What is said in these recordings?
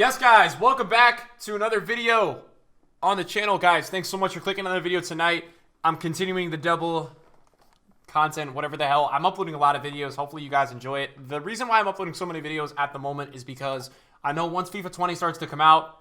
Yes, guys, welcome back to another video on the channel, guys. Thanks so much for clicking on the video tonight. I'm continuing the double content, whatever the hell. I'm uploading a lot of videos. Hopefully you guys enjoy it. The reason why I'm uploading so many videos at the moment is because I know once FIFA 20 starts to come out,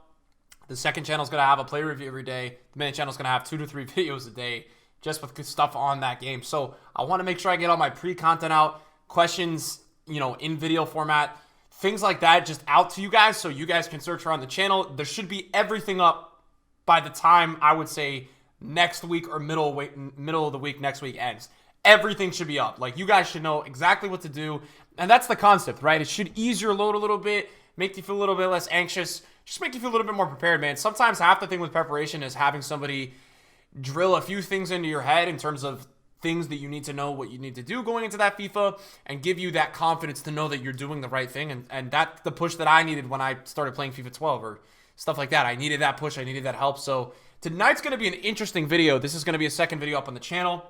the second channel is going to have a play review every day. The main channel is going to have 2 to 3 videos a day just with good stuff on that game. So I want to make sure I get all my pre-content out, questions, in video format, things like that just out to you guys so you guys can search around the channel. There should be everything up by the time, I would say, next week or middle of the week next week ends. Everything should be up. Like, you guys should know exactly what to do. And that's the concept, right? It should ease your load a little bit, make you feel a little bit less anxious, just make you feel a little bit more prepared, man. Sometimes half the thing with preparation is having somebody drill a few things into your head in terms of things that you need to know what you need to do going into that FIFA and give you that confidence to know that you're doing the right thing. And that's the push that I needed when I started playing FIFA 12 or stuff like that. I needed that push. I needed that help. So tonight's going to be an interesting video. This is going to be a second video up on the channel.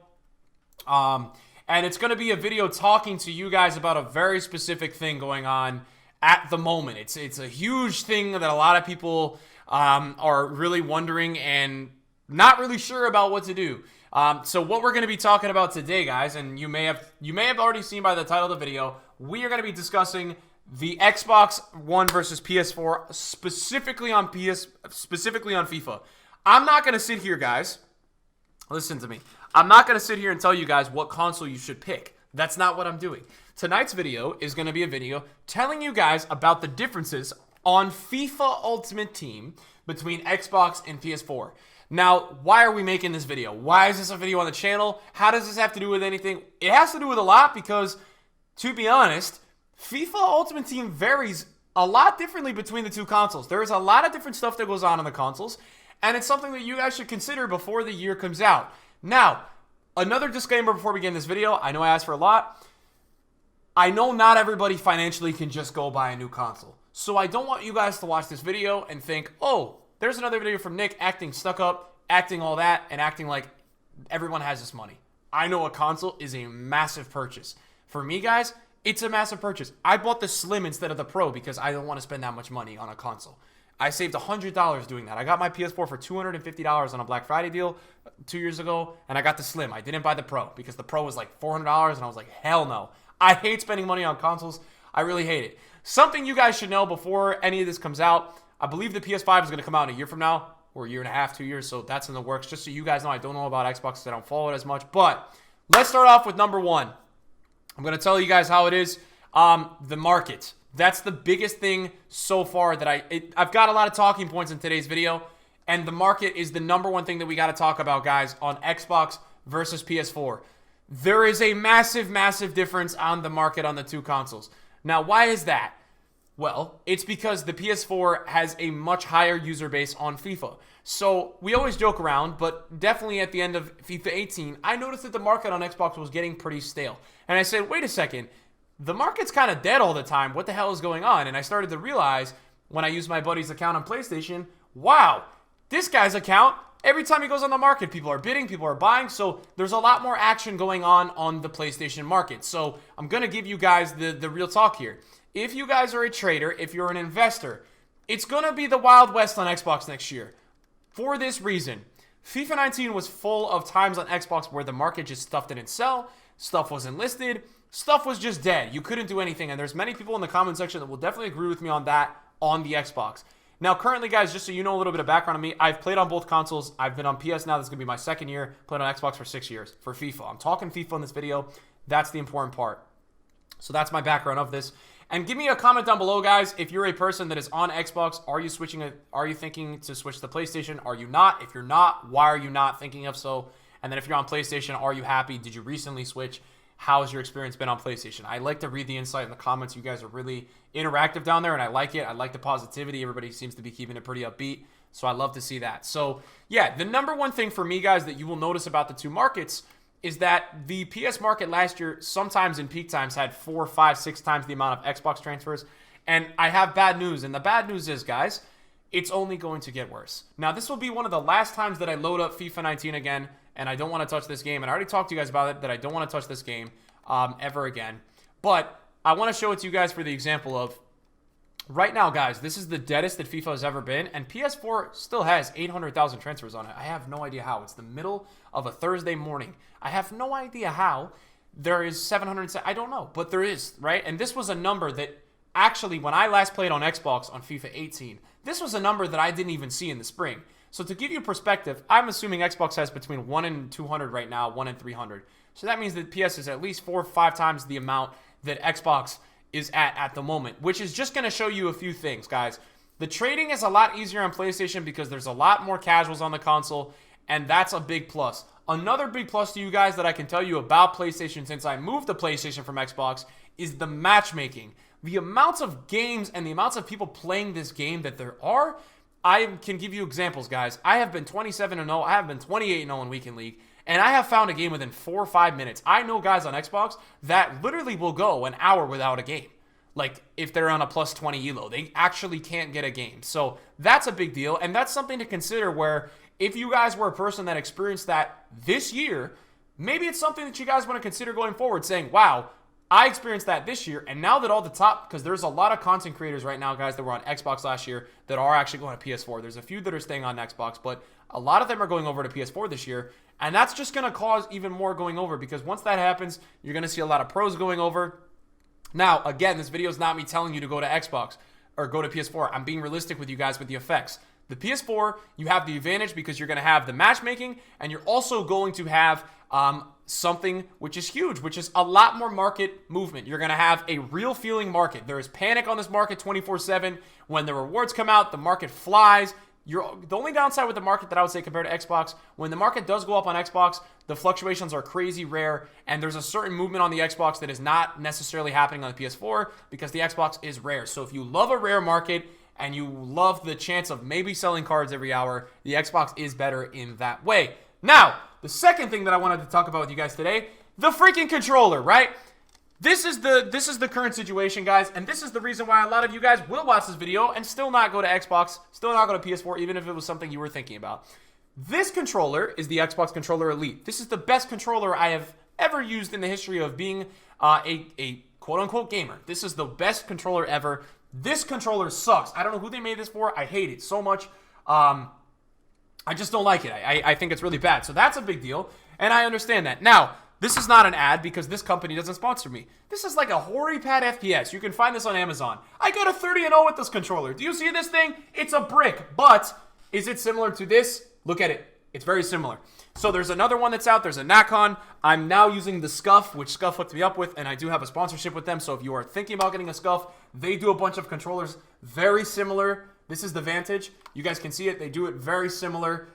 And it's going to be a video talking to you guys about a very specific thing going on at the moment. It's a huge thing that a lot of people are really wondering and not really sure about what to do. So what we're going to be talking about today, guys, and you may have already seen by the title of the video, we are going to be discussing the Xbox One versus PS4, specifically on FIFA. I'm not going to sit here, guys. Listen to me. I'm not going to sit here and tell you guys what console you should pick. That's not what I'm doing. Tonight's video is going to be a video telling you guys about the differences on FIFA Ultimate Team between Xbox and PS4. Now, why are we making this video? Why is this a video on the channel? How does this have to do with anything? It has to do with a lot because, to be honest, FIFA Ultimate Team varies a lot differently between the two consoles. There is a lot of different stuff that goes on the consoles, and it's something that you guys should consider before the year comes out. Now, another disclaimer before we get in this video. I know I asked for a lot. I know not everybody financially can just go buy a new console. So I don't want you guys to watch this video and think, oh, there's another video from Nick acting stuck up, acting all that, and acting like everyone has this money. I know a console is a massive purchase. For me, guys, it's a massive purchase. I bought the Slim instead of the Pro because I don't want to spend that much money on a console. I saved $100 doing that. I got my PS4 for $250 on a Black Friday deal 2 years ago, and I got the Slim. I didn't buy the Pro because the Pro was like $400, and I was like, hell no. I hate spending money on consoles. I really hate it. Something you guys should know before any of this comes out, I believe the PS5 is going to come out in a year from now, or a year and a half, 2 years, so that's in the works. Just so you guys know, I don't know about Xbox because I don't follow it as much. But let's start off with number one. I'm going to tell you guys how it is. The market. That's the biggest thing so far that I've got a lot of talking points in today's video, and the market is the number one thing that we got to talk about, guys, on Xbox versus PS4. There is a massive, massive difference on the market on the two consoles. Now, why is that? Well, it's because the PS4 has a much higher user base on FIFA. So we always joke around, but definitely at the end of FIFA 18, I noticed that the market on Xbox was getting pretty stale. And I said, wait a second, the market's kind of dead all the time. What the hell is going on? And I started to realize when I used my buddy's account on PlayStation, wow, this guy's account, every time he goes on the market, people are bidding, people are buying. So there's a lot more action going on the PlayStation market. So I'm going to give you guys the real talk here. If you guys are a trader, if you're an investor, it's going to be the Wild West on Xbox next year. For this reason, FIFA 19 was full of times on Xbox where the market just stuff didn't sell, stuff wasn't listed, stuff was just dead. You couldn't do anything, and there's many people in the comment section that will definitely agree with me on that on the Xbox. Now, currently, guys, just so you know a little bit of background on me, I've played on both consoles. I've been on PS now. This is going to be my second year. Played on Xbox for 6 years for FIFA. I'm talking FIFA in this video. That's the important part. So that's my background of this. And give me a comment down below, guys. If you're a person that is on Xbox, are you thinking to switch to PlayStation? Are you not? If you're not, why are you not thinking of so? And then if you're on PlayStation, are you happy? Did you recently switch? How's your experience been on PlayStation? I like to read the insight in the comments. You guys are really interactive down there, and I like it. I like the positivity. Everybody seems to be keeping it pretty upbeat, so I love to see that. So, yeah, the number one thing for me, guys, that you will notice about the two markets is that the PS market last year, sometimes in peak times, had 4, 5, 6 times the amount of Xbox transfers. And I have bad news. And the bad news is, guys, it's only going to get worse. Now, this will be one of the last times that I load up FIFA 19 again, and I don't want to touch this game. And I already talked to you guys about it, that I don't want to touch this game ever again. But I want to show it to you guys for the example of right now, guys, this is the deadest that FIFA has ever been, and PS4 still has 800,000 transfers on it. I have no idea how. It's the middle of a Thursday morning. I have no idea how there is 700. I don't know, but there is, right? And this was a number that actually, when I last played on Xbox on FIFA 18, this was a number that I didn't even see in the spring. So to give you perspective, I'm assuming Xbox has between 1 and 200 right now, 1 and 300. So that means that PS is at least 4 or 5 times the amount that Xbox is at the moment, which is just going to show you a few things, guys. The trading is a lot easier on PlayStation because there's a lot more casuals on the console, and that's a big plus. Another big plus to you guys that I can tell you about PlayStation since I moved to PlayStation from Xbox is the matchmaking. The amounts of games and the amounts of people playing this game that there are, I can give you examples, guys. I have been 27-0, I have been 28-0 in Weekend League, and I have found a game within 4 or 5 minutes. I know guys on Xbox that literally will go an hour without a game. Like, if they're on a plus 20 elo, they actually can't get a game. So that's a big deal, and that's something to consider where if you guys were a person that experienced that this year, maybe it's something that you guys want to consider going forward, saying, wow, I experienced that this year, and now that all the top, because there's a lot of content creators right now, guys, that were on Xbox last year that are actually going to PS4. There's a few that are staying on Xbox, but a lot of them are going over to PS4 this year, and that's just going to cause even more going over, because once that happens, you're going to see a lot of pros going over. Now, again, this video is not me telling you to go to Xbox or go to PS4. I'm being realistic with you guys with the effects. The PS4, you have the advantage because you're going to have the matchmaking, and you're also going to have something which is huge, which is a lot more market movement. You're going to have a real feeling market. There is panic on this market 24/7. When the rewards come out, the market flies. The only downside with the market that I would say compared to Xbox, when the market does go up on Xbox, the fluctuations are crazy rare, and there's a certain movement on the Xbox that is not necessarily happening on the PS4 because the Xbox is rare. So if you love a rare market and you love the chance of maybe selling cards every hour, the Xbox is better in that way. Now, the second thing that I wanted to talk about with you guys today, the freaking controller, right? This is the current situation, guys, and this is the reason why a lot of you guys will watch this video and still not go to Xbox, still not go to PS4, even if it was something you were thinking about. This controller is the Xbox Controller Elite. This is the best controller I have ever used in the history of being a quote-unquote gamer. This is the best controller ever. This controller sucks. I don't know who they made this for. I hate it so much. I just don't like it. I think it's really bad. So that's a big deal, and I understand that. Now, this is not an ad because this company doesn't sponsor me. This is like a HoriPad FPS. You can find this on Amazon. I got a 30-0 with this controller. Do you see this thing? It's a brick, but is it similar to this? Look at it. It's very similar. So there's another one that's out. There's a Nakon. I'm now using the Scuff, which Scuff hooked me up with, and I do have a sponsorship with them. So if you are thinking about getting a Scuff, they do a bunch of controllers very similar. This is the Vantage. You guys can see it. They do it very similar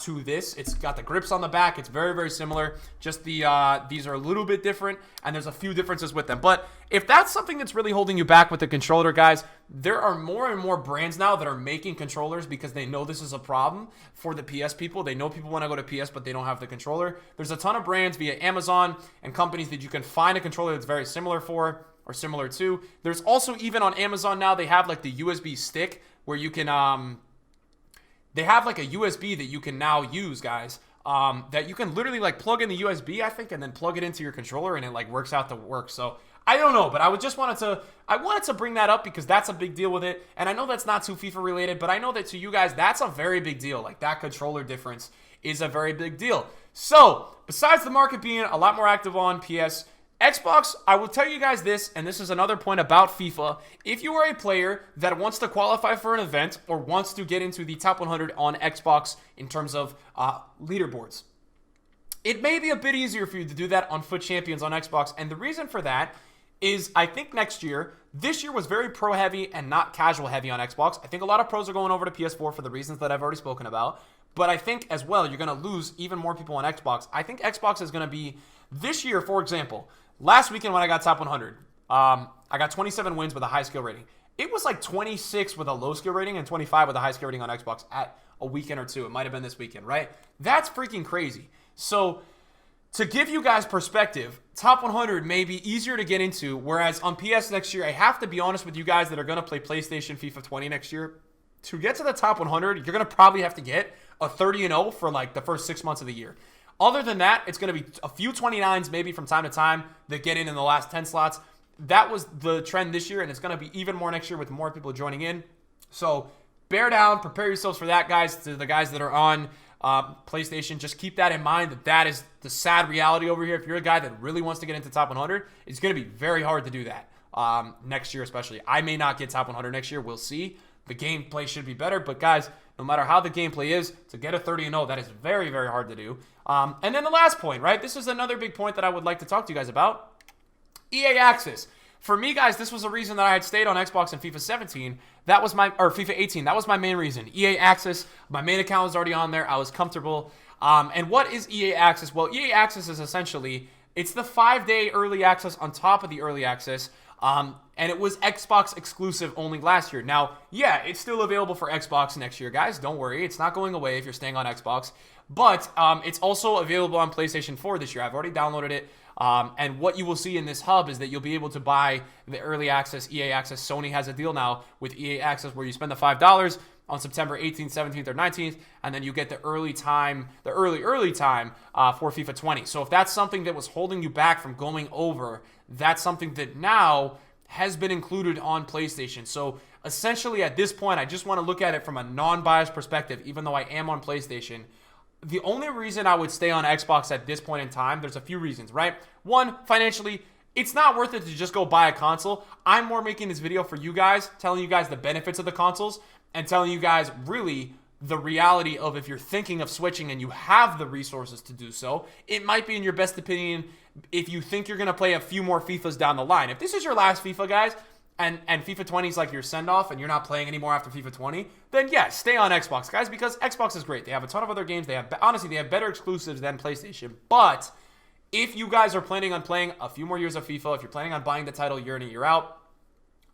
to this. It's got the grips on the back. It's very, very similar. Just these are a little bit different, and there's a few differences with them. But if that's something that's really holding you back with the controller, guys, there are more and more brands now that are making controllers because they know this is a problem for the PS people. They know people want to go to PS, but they don't have the controller. There's a ton of brands via Amazon and companies that you can find a controller that's very similar for or similar to. There's also, even on Amazon now, they have like the USB stick where you can they have like a USB that you can now use, guys, that you can literally like plug in the USB, I think, and then plug it into your controller, and it like works out the work. So I don't know, but I wanted to bring that up because that's a big deal with it. And I know that's not too FIFA related, but I know that to you guys, that's a very big deal. Like, that controller difference is a very big deal. So besides the market being a lot more active on PS, Xbox, I will tell you guys this, and this is another point about FIFA. If you are a player that wants to qualify for an event or wants to get into the top 100 on Xbox in terms of leaderboards, it may be a bit easier for you to do that on Foot Champions on Xbox. And the reason for that is I think this year was very pro heavy and not casual heavy on Xbox. I think a lot of pros are going over to PS4 for the reasons that I've already spoken about. But I think as well, you're going to lose even more people on Xbox. I think Xbox is going to be, this year, for example, last weekend when I got top 100, I got 27 wins with a high skill rating. It was like 26 with a low skill rating and 25 with a high skill rating on Xbox at a weekend or two. It might have been this weekend, right? That's freaking crazy. So to give you guys perspective, top 100 may be easier to get into, whereas on PS next year, I have to be honest with you guys that are going to play PlayStation FIFA 20 next year. To get to the top 100, you're going to probably have to get a 30-0 for like the first 6 months of the year. Other than that, it's going to be a few 29s maybe from time to time that get in the last 10 slots. that was the trend this year, and it's going to be even more next year with more people joining in. So bear down, prepare yourselves for that, guys. To the guys that are on PlayStation, just keep that in mind, that is the sad reality over here. If you're a guy that really wants to get into top 100, it's going to be very hard to do that next year especially. I may not get top 100 next year. We'll see. The gameplay should be better, but guys, no matter how the gameplay is, to get a 30-0, that is very, very hard to do. And then the last point, right? This is another big point that I would like to talk to you guys about. EA Access. For me, guys, this was the reason that I had stayed on Xbox in FIFA 17. That was or FIFA 18. That was my main reason. EA Access. My main account was already on there. I was comfortable. And what is EA Access? Well, EA Access is essentially, it's the 5-day early access on top of the early access. And it was Xbox exclusive only last year. Now, yeah, it's still available for Xbox next year, guys. Don't worry. It's not going away if you're staying on Xbox. But it's also available on PlayStation 4 this year. I've already downloaded it. And what you will see in this hub is that you'll be able to buy the early access, EA Access. Sony has a deal now with EA Access where you spend the $5 on September 18th, 17th, or 19th, and then you get the early time for FIFA 20. So if that's something that was holding you back from going over, that's something that now has been included on PlayStation. So essentially at this point, I just want to look at it from a non-biased perspective, even though I am on PlayStation. The only reason I would stay on Xbox at this point in time, there's a few reasons, right? One, financially, it's not worth it to just go buy a console. I'm more making this video for you guys, telling you guys the benefits of the consoles, and telling you guys really the reality of if you're thinking of switching and you have the resources to do so, it might be in your best opinion if you think you're going to play a few more FIFAs down the line. If this is your last FIFA, guys, and FIFA 20 is like your send-off and you're not playing anymore after FIFA 20, then yeah, stay on Xbox, guys, because Xbox is great. They have a ton of other games. Honestly, they have better exclusives than PlayStation. But if you guys are planning on playing a few more years of FIFA, if you're planning on buying the title year in and year out,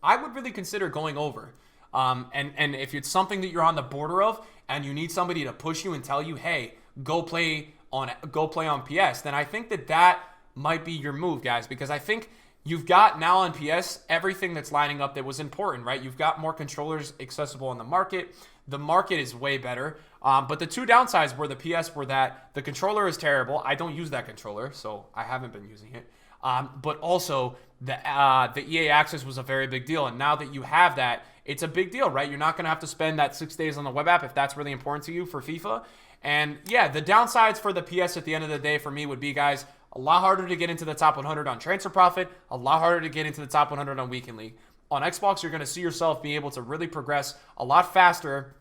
I would really consider going over. And if it's something that you're on the border of and you need somebody to push you and tell you, hey, go play on PS, then I think that might be your move, guys, because I think you've got now on PS everything that's lining up that was important, right? You've got more controllers accessible on the market. The market is way better. But the two downsides were the PS were that the controller is terrible. I don't use that controller, so I haven't been using it. But also the EA Access was a very big deal. And now that you have that, it's a big deal, right? You're not going to have to spend that 6 days on the web app if that's really important to you for FIFA. And yeah, the downsides for the PS at the end of the day for me would be, guys, a lot harder to get into the top 100 on Transfer Profit, a lot harder to get into the top 100 on Weekend League. On Xbox, you're going to see yourself be able to really progress a lot faster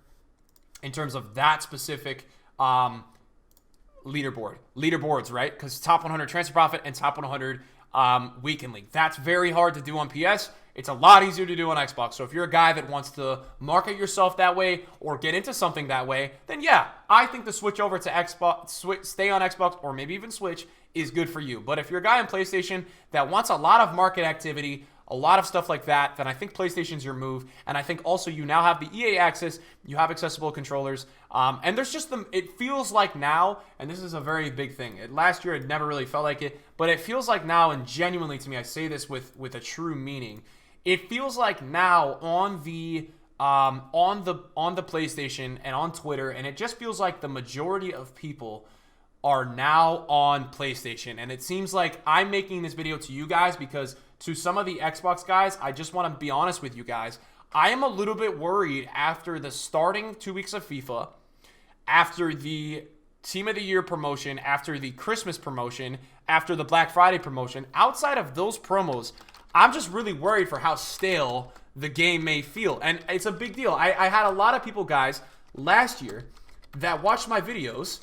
in terms of that specific leaderboards, right? Because top 100 Transfer Profit and top 100 Weekend League. That's very hard to do on PS. It's a lot easier to do on Xbox. So if you're a guy that wants to market yourself that way or get into something that way, then yeah, I think the switch over to Xbox, stay on Xbox, or maybe even Switch is good for you. But if you're a guy on PlayStation that wants a lot of market activity, a lot of stuff like that, then I think PlayStation's your move. And I think also you now have the EA Access, you have accessible controllers, and there's just it feels like now, and this is a very big thing. Last year it never really felt like it, but it feels like now, and genuinely to me, I say this with a true meaning. It feels like now on the PlayStation and on Twitter, and it just feels like the majority of people are now on PlayStation. And it seems like I'm making this video to you guys because to some of the Xbox guys, I just want to be honest with you guys. I am a little bit worried after the starting 2 weeks of FIFA, after the Team of the Year promotion, after the Christmas promotion, after the Black Friday promotion. Outside of those promos, I'm just really worried for how stale the game may feel. And it's a big deal. I had a lot of people, guys, last year that watched my videos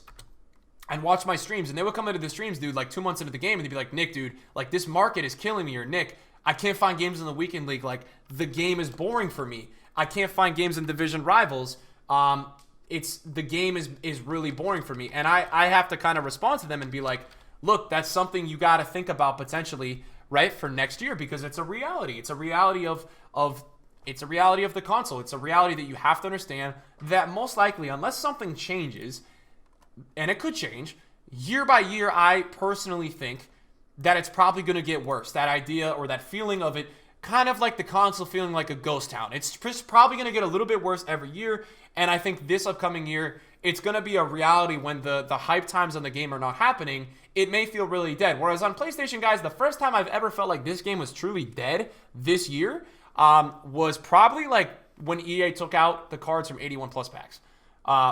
and watch my streams, and they would come into the streams, dude, like 2 months into the game, and they'd be like, Nick, dude, like, this market is killing me, or Nick, I can't find games in the Weekend League, like, the game is boring for me. I can't find games in Division Rivals. The game is really boring for me. And I have to kind of respond to them and be like, look, that's something you got to think about potentially, right, for next year, because it's a reality. It's a reality of the console. It's a reality that you have to understand that most likely, unless something changes, and it could change, year by year, I personally think that it's probably going to get worse. That idea or that feeling of it kind of like the console feeling like a ghost town. It's probably going to get a little bit worse every year, and I think this upcoming year, it's going to be a reality when the hype times on the game are not happening. It may feel really dead. Whereas on PlayStation, guys, the first time I've ever felt like this game was truly dead this year was probably like when EA took out the cards from 81 plus packs.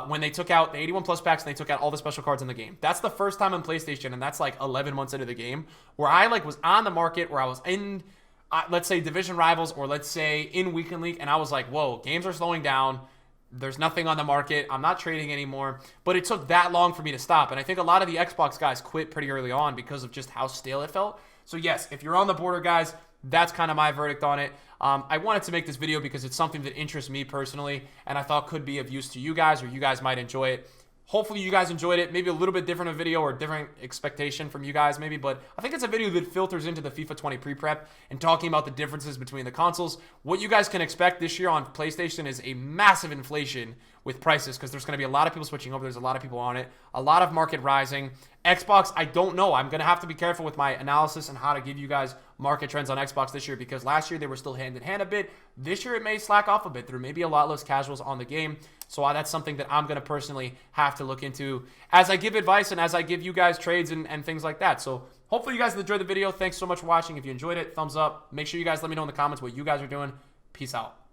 When they took out the 81 plus packs and they took out all the special cards in the game. That's the first time on PlayStation, and that's like 11 months into the game, where I like was on the market, where I was in, let's say, Division Rivals, or let's say in Weekend League, and I was like, whoa, games are slowing down. There's nothing on the market. I'm not trading anymore. But it took that long for me to stop. And I think a lot of the Xbox guys quit pretty early on because of just how stale it felt. So yes, if you're on the border, guys, that's kind of my verdict on it. I wanted to make this video because it's something that interests me personally, and I thought could be of use to you guys, or you guys might enjoy it. Hopefully you guys enjoyed it. Maybe a little bit different of a video, or different expectation from you guys maybe, but I think it's a video that filters into the FIFA 20 pre-prep and talking about the differences between the consoles. What you guys can expect this year on PlayStation is a massive inflation with prices, because there's going to be a lot of people switching over. There's a lot of people on it. A lot of market rising. Xbox, I don't know. I'm going to have to be careful with my analysis and how to give you guys market trends on Xbox this year, because last year they were still hand in hand a bit. This year it may slack off a bit. There may be a lot less casuals on the game. So that's something that I'm going to personally have to look into as I give advice and as I give you guys trades and things like that. So hopefully you guys enjoyed the video. Thanks so much for watching. If you enjoyed it, thumbs up. Make sure you guys let me know in the comments what you guys are doing. Peace out.